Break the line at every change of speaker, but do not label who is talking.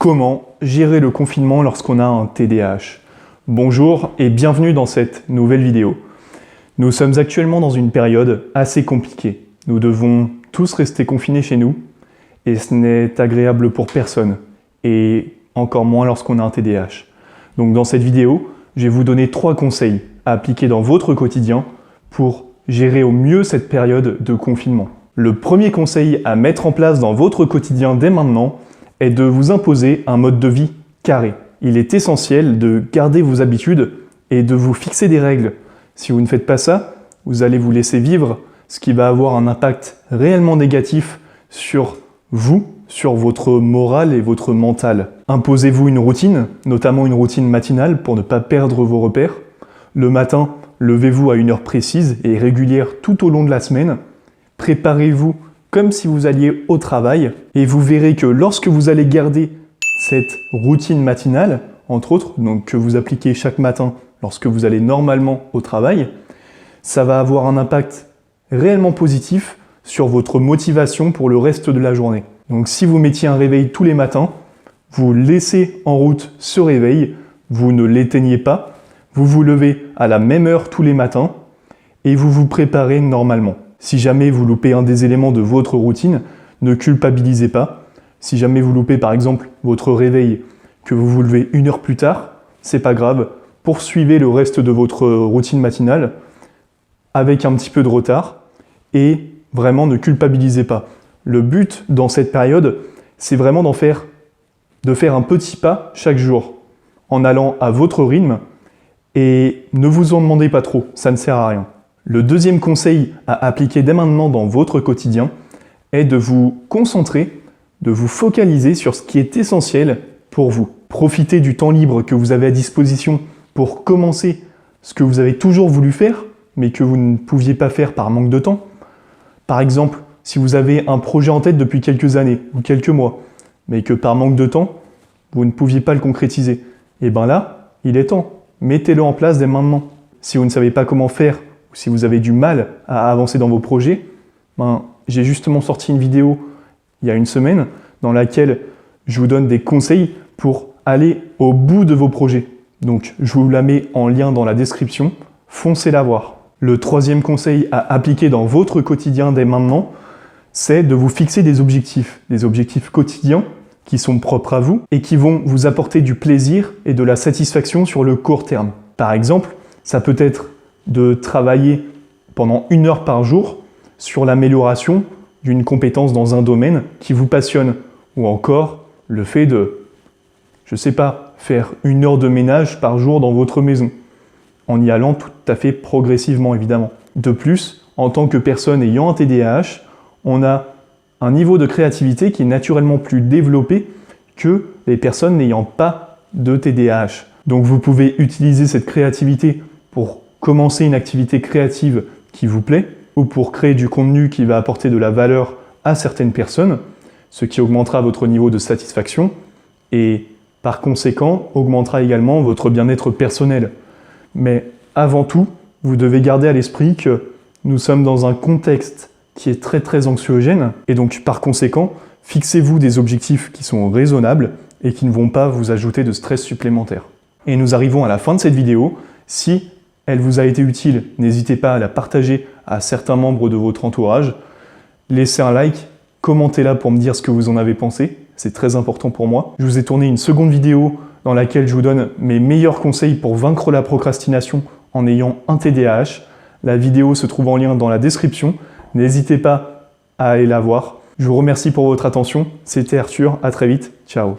Comment gérer le confinement lorsqu'on a un TDAH? Bonjour et bienvenue dans cette nouvelle vidéo. Nous sommes actuellement dans une période assez compliquée. Nous devons tous rester confinés chez nous et ce n'est agréable pour personne et encore moins lorsqu'on a un TDAH. Donc dans cette vidéo, je vais vous donner 3 conseils à appliquer dans votre quotidien pour gérer au mieux cette période de confinement. Le premier conseil à mettre en place dans votre quotidien dès maintenant est de vous imposer un mode de vie carré. Il est essentiel de garder vos habitudes et de vous fixer des règles. Si vous ne faites pas ça, vous allez vous laisser vivre, ce qui va avoir un impact réellement négatif sur vous, sur votre morale et votre mental. Imposez-vous une routine, notamment une routine matinale pour ne pas perdre vos repères. Le matin, levez-vous à une heure précise et régulière tout au long de la semaine. Préparez-vous comme si vous alliez au travail et vous verrez que lorsque vous allez garder cette routine matinale, entre autres, donc que vous appliquez chaque matin lorsque vous allez normalement au travail, ça va avoir un impact réellement positif sur votre motivation pour le reste de la journée. Donc si vous mettiez un réveil tous les matins, vous laissez en route ce réveil, vous ne l'éteignez pas, vous vous levez à la même heure tous les matins et vous vous préparez normalement. Si jamais vous loupez un des éléments de votre routine, ne culpabilisez pas. Si jamais vous loupez par exemple votre réveil, que vous vous levez une heure plus tard, c'est pas grave. Poursuivez le reste de votre routine matinale avec un petit peu de retard et vraiment ne culpabilisez pas. Le but dans cette période, c'est vraiment de faire un petit pas chaque jour en allant à votre rythme et ne vous en demandez pas trop, ça ne sert à rien. Le deuxième conseil à appliquer dès maintenant dans votre quotidien est de vous concentrer, de vous focaliser sur ce qui est essentiel pour vous. Profitez du temps libre que vous avez à disposition pour commencer ce que vous avez toujours voulu faire, mais que vous ne pouviez pas faire par manque de temps. Par exemple, si vous avez un projet en tête depuis quelques années ou quelques mois, mais que par manque de temps, vous ne pouviez pas le concrétiser, et bien là, il est temps. Mettez-le en place dès maintenant. Si vous ne savez pas comment faire, ou si vous avez du mal à avancer dans vos projets, j'ai justement sorti une vidéo il y a une semaine dans laquelle je vous donne des conseils pour aller au bout de vos projets. Donc je vous la mets en lien dans la description, foncez la voir. Le troisième conseil à appliquer dans votre quotidien dès maintenant, c'est de vous fixer des objectifs quotidiens qui sont propres à vous et qui vont vous apporter du plaisir et de la satisfaction sur le court terme. Par exemple, ça peut être de travailler pendant 1 heure par jour sur l'amélioration d'une compétence dans un domaine qui vous passionne. Ou encore le fait de, faire 1 heure de ménage par jour dans votre maison, en y allant tout à fait progressivement évidemment. De plus, en tant que personne ayant un TDAH, on a un niveau de créativité qui est naturellement plus développé que les personnes n'ayant pas de TDAH. Donc vous pouvez utiliser cette créativité pour commencer une activité créative qui vous plaît ou pour créer du contenu qui va apporter de la valeur à certaines personnes, ce qui augmentera votre niveau de satisfaction et par conséquent augmentera également votre bien-être personnel. Mais avant tout, vous devez garder à l'esprit que nous sommes dans un contexte qui est très anxiogène et donc par conséquent, fixez-vous des objectifs qui sont raisonnables et qui ne vont pas vous ajouter de stress supplémentaire. Et nous arrivons à la fin de cette vidéo. Si elle vous a été utile, n'hésitez pas à la partager à certains membres de votre entourage. Laissez un like, commentez-la pour me dire ce que vous en avez pensé, c'est très important pour moi. Je vous ai tourné une seconde vidéo dans laquelle je vous donne mes meilleurs conseils pour vaincre la procrastination en ayant un TDAH. La vidéo se trouve en lien dans la description, n'hésitez pas à aller la voir. Je vous remercie pour votre attention, c'était Arthur, à très vite, ciao.